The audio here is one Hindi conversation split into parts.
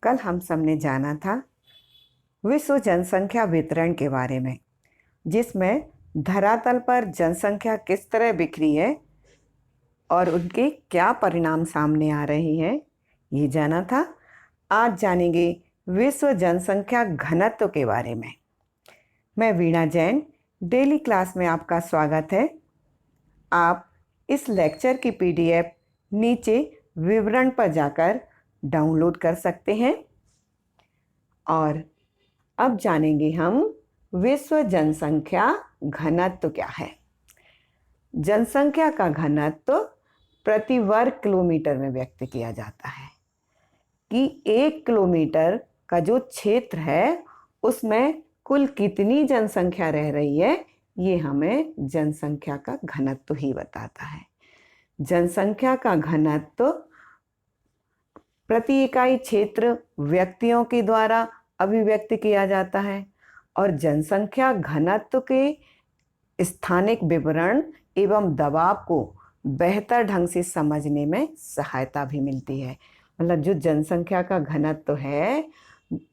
कल हम सबने जाना था विश्व जनसंख्या वितरण के बारे में, जिसमें धरातल पर जनसंख्या किस तरह बिखरी है और उनके क्या परिणाम सामने आ रहे हैं, ये जाना था। आज जानेंगे विश्व जनसंख्या घनत्व के बारे में। मैं वीणा जैन, डेली क्लास में आपका स्वागत है। आप इस लेक्चर की पीडीएफ नीचे विवरण पर जाकर डाउनलोड कर सकते हैं। और अब जानेंगे हम विश्व जनसंख्या घनत्व क्या है। जनसंख्या का घनत्व प्रति वर्ग किलोमीटर में व्यक्त किया जाता है कि 1 किलोमीटर का जो क्षेत्र है उसमें कुल कितनी जनसंख्या रह रही है, ये हमें जनसंख्या का घनत्व ही बताता है। जनसंख्या का घनत्व प्रति इकाई क्षेत्र व्यक्तियों के द्वारा अभिव्यक्त किया जाता है और जनसंख्या घनत्व के स्थानिक विवरण एवं दबाव को बेहतर ढंग से समझने में सहायता भी मिलती है। मतलब जो जनसंख्या का घनत्व है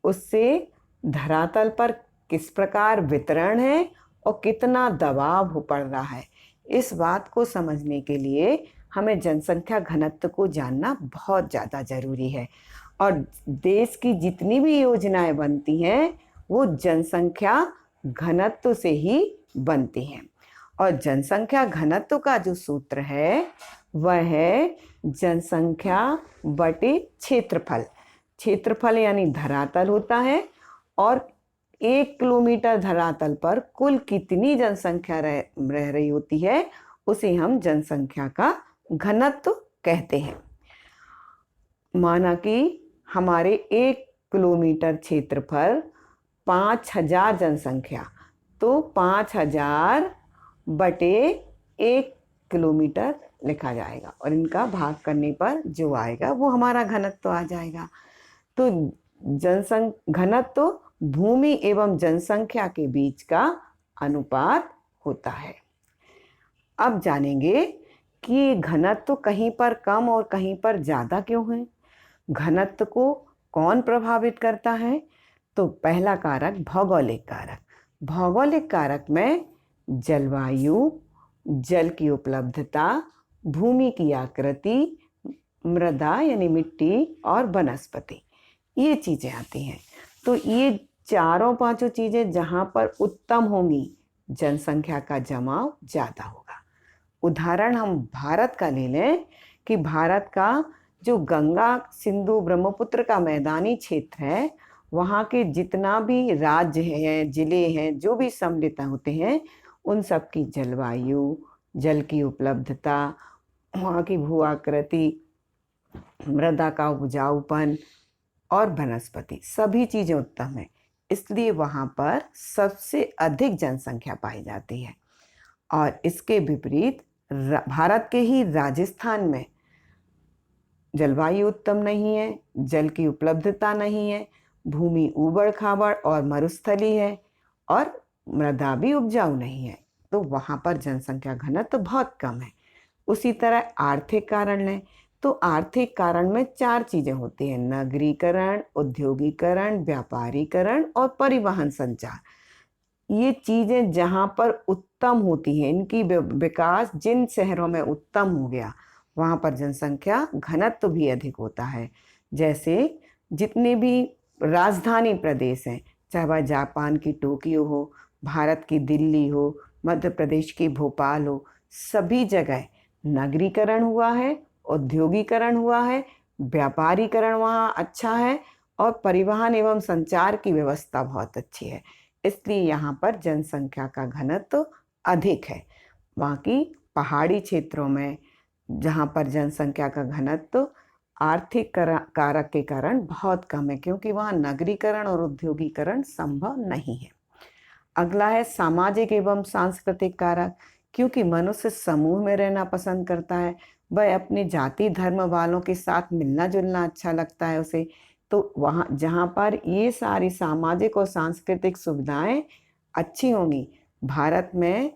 उससे धरातल पर किस प्रकार वितरण है और कितना दबाव पड़ रहा है, इस बात को समझने के लिए हमें जनसंख्या घनत्व को जानना बहुत ज़्यादा ज़रूरी है। और देश की जितनी भी योजनाएं बनती हैं वो जनसंख्या घनत्व से ही बनती हैं। और जनसंख्या घनत्व का जो सूत्र है वह है जनसंख्या बटे क्षेत्रफल। क्षेत्रफल यानी धरातल होता है और 1 किलोमीटर धरातल पर कुल कितनी जनसंख्या रह रही होती है उसे हम जनसंख्या का घनत्व कहते हैं। माना कि हमारे 1 किलोमीटर क्षेत्र पर 5000 जनसंख्या, तो 5000 बटे 1 किलोमीटर लिखा जाएगा और इनका भाग करने पर जो आएगा वो हमारा घनत्व आ जाएगा। तो घनत्व भूमि एवं जनसंख्या के बीच का अनुपात होता है। अब जानेंगे कि घनत्व कहीं पर कम और कहीं पर ज़्यादा क्यों है। घनत्व को कौन प्रभावित करता है? तो पहला कारक भौगोलिक कारक। भौगोलिक कारक में जलवायु, जल की उपलब्धता, भूमि की आकृति, मृदा यानी मिट्टी और वनस्पति, ये चीज़ें आती हैं। तो ये चारों पांचों चीज़ें जहाँ पर उत्तम होंगी जनसंख्या का जमाव ज़्यादा होगा। उदाहरण हम भारत का ले लें कि भारत का जो गंगा सिंधु ब्रह्मपुत्र का मैदानी क्षेत्र है, वहाँ के जितना भी राज्य हैं, जिले हैं, जो भी सम्मिलित होते हैं, उन सब की जलवायु, जल की उपलब्धता, वहाँ की भू आकृति, मृदा का उपजाऊपन और वनस्पति, सभी चीज़ें उत्तम है। इसलिए वहाँ पर सबसे अधिक जनसंख्या पाई जाती है। और इसके विपरीत भारत के ही राजस्थान में जलवायु उत्तम नहीं है, जल की उपलब्धता नहीं है, भूमि ऊबड़ खाबड़ और मरुस्थली है और मृदा भी उपजाऊ नहीं है, तो वहाँ पर जनसंख्या घनत्व बहुत कम है। उसी तरह आर्थिक कारण लें तो आर्थिक कारण में 4 चीज़ें होती हैं: नगरीकरण, औद्योगिकरण, व्यापारीकरण और परिवहन संचार। ये चीज़ें जहाँ पर उत्तम होती हैं, इनकी विकास जिन शहरों में उत्तम हो गया वहाँ पर जनसंख्या घनत्व भी अधिक होता है। जैसे जितने भी राजधानी प्रदेश हैं, चाहे वह जापान की टोक्यो हो, भारत की दिल्ली हो, मध्य प्रदेश की भोपाल हो, सभी जगह नगरीकरण हुआ है, औद्योगिकरण हुआ है, व्यापारीकरण वहाँ अच्छा है और परिवहन एवं संचार की व्यवस्था बहुत अच्छी है। इसलिए यहाँ पर जनसंख्या का घनत्व अधिक है। बाकी पहाड़ी क्षेत्रों में जहाँ पर जनसंख्या का घनत्व आर्थिक कारक के कारण बहुत कम है, क्योंकि वहाँ नगरीकरण और औद्योगिकरण संभव नहीं है। अगला है सामाजिक एवं सांस्कृतिक कारक। क्योंकि मनुष्य समूह में रहना पसंद करता है, वह अपने जाति धर्म वालों के साथ मिलना जुलना अच्छा लगता है उसे, तो वहाँ जहाँ पर ये सारी सामाजिक और सांस्कृतिक सुविधाएं अच्छी होंगी, भारत में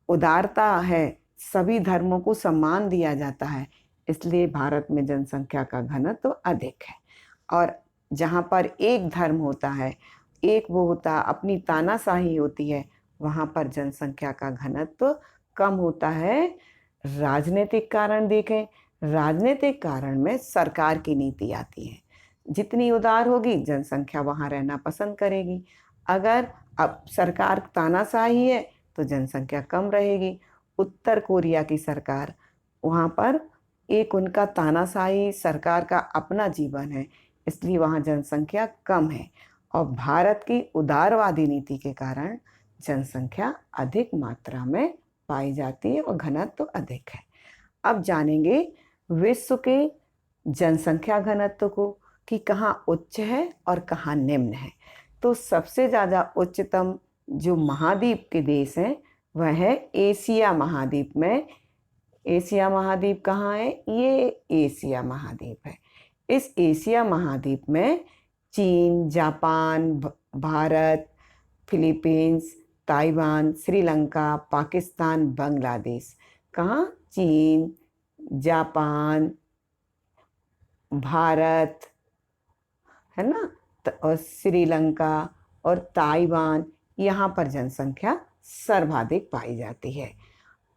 उदारता है, सभी धर्मों को सम्मान दिया जाता है, इसलिए भारत में जनसंख्या का घनत्व अधिक है। और जहाँ पर एक धर्म होता है, एक वो होता, अपनी तानाशाही होती है, वहाँ पर जनसंख्या का घनत्व कम होता है। राजनीतिक कारण देखें, राजनीतिक कारण में सरकार की नीति आती है। जितनी उदार होगी जनसंख्या वहाँ रहना पसंद करेगी। अगर अब सरकार तानाशाही है तो जनसंख्या कम रहेगी। उत्तर कोरिया की सरकार, वहाँ पर एक उनका तानाशाही सरकार का अपना जीवन है, इसलिए वहाँ जनसंख्या कम है। और भारत की उदारवादी नीति के कारण जनसंख्या अधिक मात्रा में पाई जाती है और घनत्व अधिक है। अब जानेंगे विश्व के जनसंख्या घनत्व को कि कहाँ उच्च है और कहाँ निम्न है। तो सबसे ज़्यादा उच्चतम जो महाद्वीप के देश हैं वह है एशिया महाद्वीप में। एशिया महाद्वीप कहाँ है? ये एशिया महाद्वीप है। इस एशिया महाद्वीप में चीन, Japan, Bharat, Philippines, Taiwan, Sri Lanka, Pakistan, Bangladesh. कहाँ? चीन, जापान, भारत, है ना, और श्रीलंका और ताइवान, यहाँ पर जनसंख्या सर्वाधिक पाई जाती है।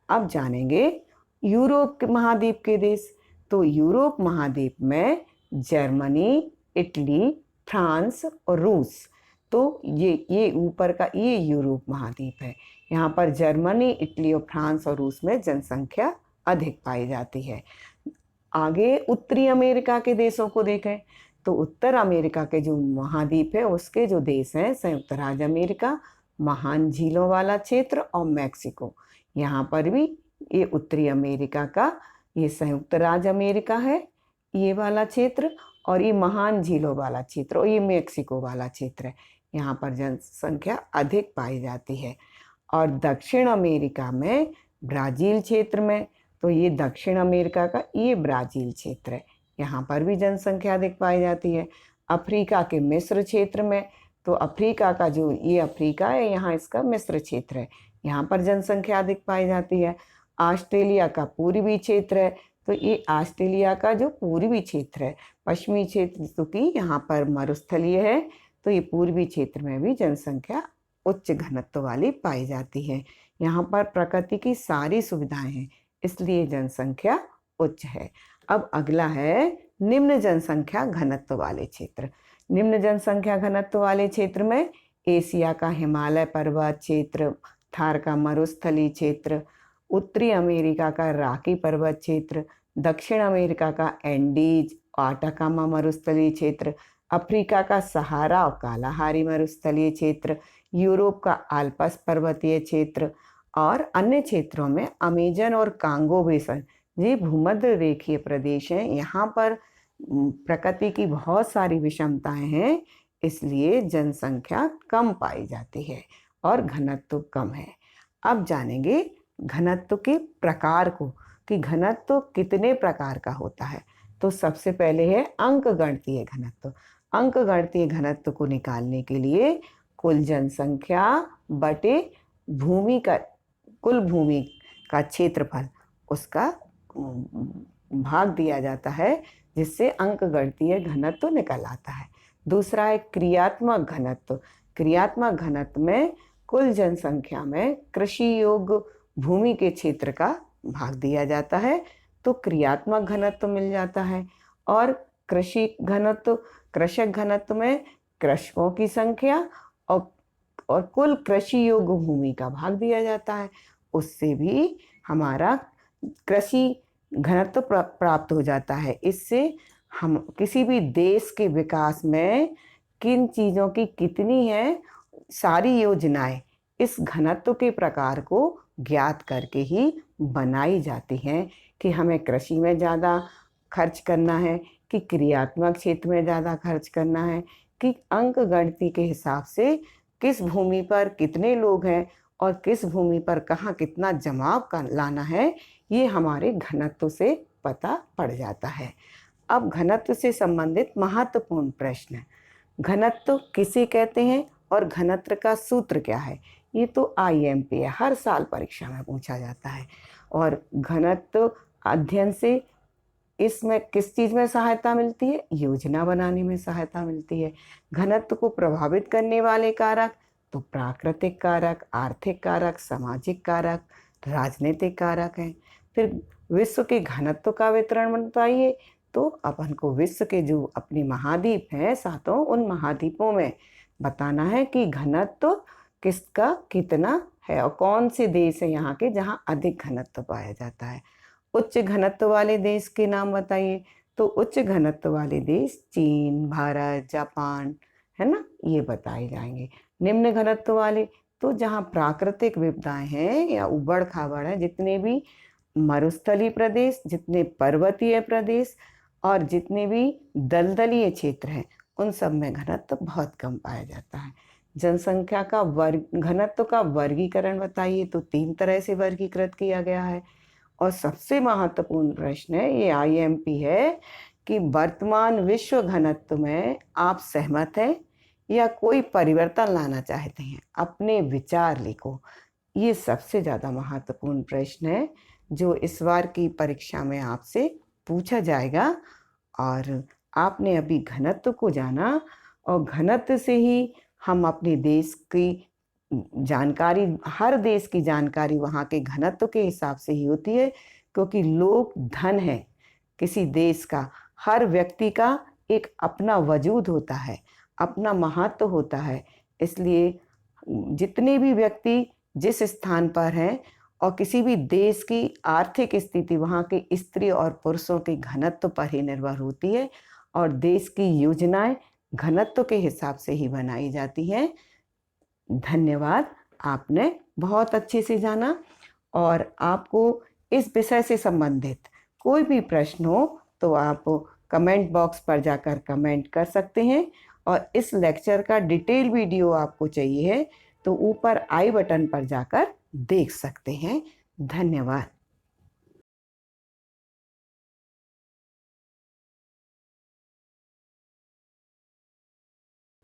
अब जानेंगे यूरोप महाद्वीप के देश। तो यूरोप महाद्वीप में जर्मनी, इटली, फ्रांस और रूस। तो ये ऊपर का ये यूरोप महाद्वीप है। यहाँ पर जर्मनी, इटली और फ्रांस और रूस में जनसंख्या अधिक पाई जाती है। आगे उत्तरी अमेरिका के देशों को देखें तो उत्तर अमेरिका के जो महाद्वीप है उसके जो देश हैं संयुक्त राज्य अमेरिका, महान झीलों वाला क्षेत्र और मैक्सिको। यहाँ पर भी ये उत्तरी अमेरिका का ये संयुक्त राज्य अमेरिका है, ये वाला क्षेत्र, और ये महान झीलों वाला क्षेत्र और ये मैक्सिको वाला क्षेत्र है। यहाँ पर जनसंख्या अधिक पाई जाती है। और दक्षिण अमेरिका में ब्राज़ील क्षेत्र में, तो ये दक्षिण अमेरिका का ये ब्राज़ील क्षेत्र है, यहाँ पर भी जनसंख्या अधिक पाई जाती है। अफ्रीका के मिस्र क्षेत्र में, तो अफ्रीका का जो ये अफ्रीका है यहाँ इसका मिस्र क्षेत्र है, यहाँ पर जनसंख्या अधिक पाई जाती है। ऑस्ट्रेलिया का पूर्वी क्षेत्र है, तो ये ऑस्ट्रेलिया का जो पूर्वी क्षेत्र है, पश्चिमी क्षेत्र चूँकि यहाँ पर मरुस्थलीय है, तो ये पूर्वी क्षेत्र में भी जनसंख्या उच्च घनत्व वाली पाई जाती है। यहाँ पर प्रकृति की सारी सुविधाएं हैं, इसलिए जनसंख्या उच्च है। अब अगला है निम्न जनसंख्या घनत्व वाले क्षेत्र। निम्न जनसंख्या घनत्व वाले क्षेत्र में एशिया का हिमालय पर्वत क्षेत्र, थार का मरुस्थलीय क्षेत्र, उत्तरी अमेरिका का रॉकी पर्वत क्षेत्र, दक्षिण अमेरिका का एंडीज आटाकामा मरुस्थलीय क्षेत्र, अफ्रीका का सहारा और कालाहारी मरुस्थलीय क्षेत्र, यूरोप का आल्प्स पर्वतीय क्षेत्र और अन्य क्षेत्रों में अमेजन और कांगो बेसन, ये भूमध्य रेखीय प्रदेश हैं। यहाँ पर प्रकृति की बहुत सारी विषमताएं हैं, इसलिए जनसंख्या कम पाई जाती है और घनत्व कम है। अब जानेंगे घनत्व के प्रकार को कि घनत्व कितने प्रकार का होता है। तो सबसे पहले है अंकगणितीय घनत्व। अंकगणितीय घनत्व को निकालने के लिए कुल जनसंख्या बटे कुल भूमि का क्षेत्रफल, उसका भाग दिया जाता है, जिससे अंकगणितीय घनत्व निकल आता है। दूसरा है क्रियात्मक घनत्व। क्रियात्मक घनत्व में कुल जनसंख्या में कृषि योग्य भूमि के क्षेत्र का भाग दिया जाता है, तो क्रियात्मक घनत्व मिल जाता है। और कृषि घनत्व, कृषक घनत्व में कृषकों की संख्या और कुल कृषि योग्य भूमि का भाग दिया जाता है, उससे भी हमारा कृषि घनत्व प्राप्त हो जाता है। इससे हम किसी भी देश के विकास में किन चीज़ों की कितनी है, सारी योजनाएं इस घनत्व के प्रकार को ज्ञात करके ही बनाई जाती हैं कि हमें कृषि में ज़्यादा खर्च करना है कि क्रियात्मक क्षेत्र में ज़्यादा खर्च करना है, कि अंकगणित के हिसाब से किस भूमि पर कितने लोग हैं और किस भूमि पर कहाँ कितना जमाव का लाना है, ये हमारे घनत्व से पता पड़ जाता है। अब घनत्व से संबंधित महत्वपूर्ण प्रश्न, घनत्व किसे कहते हैं और घनत्व का सूत्र क्या है, ये तो IMP है, हर साल परीक्षा में पूछा जाता है। और घनत्व अध्ययन से इसमें किस चीज़ में सहायता मिलती है? योजना बनाने में सहायता मिलती है। घनत्व को प्रभावित करने वाले कारक तो प्राकृतिक कारक, आर्थिक कारक, सामाजिक कारक, राजनीतिक कारक हैं। फिर विश्व के घनत्व का वितरण बताइए, तो अपन को विश्व के जो अपने महाद्वीप हैं सातों, उन महाद्वीपों में बताना है कि घनत्व किसका कितना है और कौन से देश है यहाँ के जहाँ अधिक घनत्व पाया जाता है। उच्च घनत्व वाले देश के नाम बताइए, तो उच्च घनत्व वाले देश चीन, भारत, जापान, है ना, ये बताए जाएंगे। निम्न घनत्व वाले तो जहाँ प्राकृतिक विपदाएं हैं या उबड़ खाबड़ है, जितने भी मरुस्थलीय प्रदेश, जितने पर्वतीय प्रदेश और जितने भी दलदलीय क्षेत्र हैं, उन सब में घनत्व बहुत कम पाया जाता है। जनसंख्या का घनत्व का वर्गीकरण बताइए, तो 3 तरह से वर्गीकृत किया गया है। और सबसे महत्वपूर्ण प्रश्न है, ये IMP है कि वर्तमान विश्व घनत्व में आप सहमत हैं या कोई परिवर्तन लाना चाहते हैं? अपने विचार लिखो। ये सबसे ज़्यादा महत्वपूर्ण प्रश्न है जो इस बार की परीक्षा में आपसे पूछा जाएगा। और आपने अभी घनत्व को जाना और घनत्व से ही हम अपने देश की जानकारी, हर देश की जानकारी वहाँ के घनत्व के हिसाब से ही होती है, क्योंकि लोग धन है किसी देश का। हर व्यक्ति का एक अपना वजूद होता है, अपना महत्व होता है। इसलिए जितने भी व्यक्ति जिस स्थान पर हैं और किसी भी देश की आर्थिक स्थिति वहाँ के स्त्री और पुरुषों के घनत्व पर ही निर्भर होती है और देश की योजनाएं घनत्व के हिसाब से ही बनाई जाती हैं। धन्यवाद, आपने बहुत अच्छे से जाना। और आपको इस विषय से संबंधित कोई भी प्रश्न हो तो आप कमेंट बॉक्स पर जाकर कमेंट कर सकते हैं। और इस लेक्चर का डिटेल वीडियो आपको चाहिए है तो ऊपर आई बटन पर जाकर देख सकते हैं। धन्यवाद।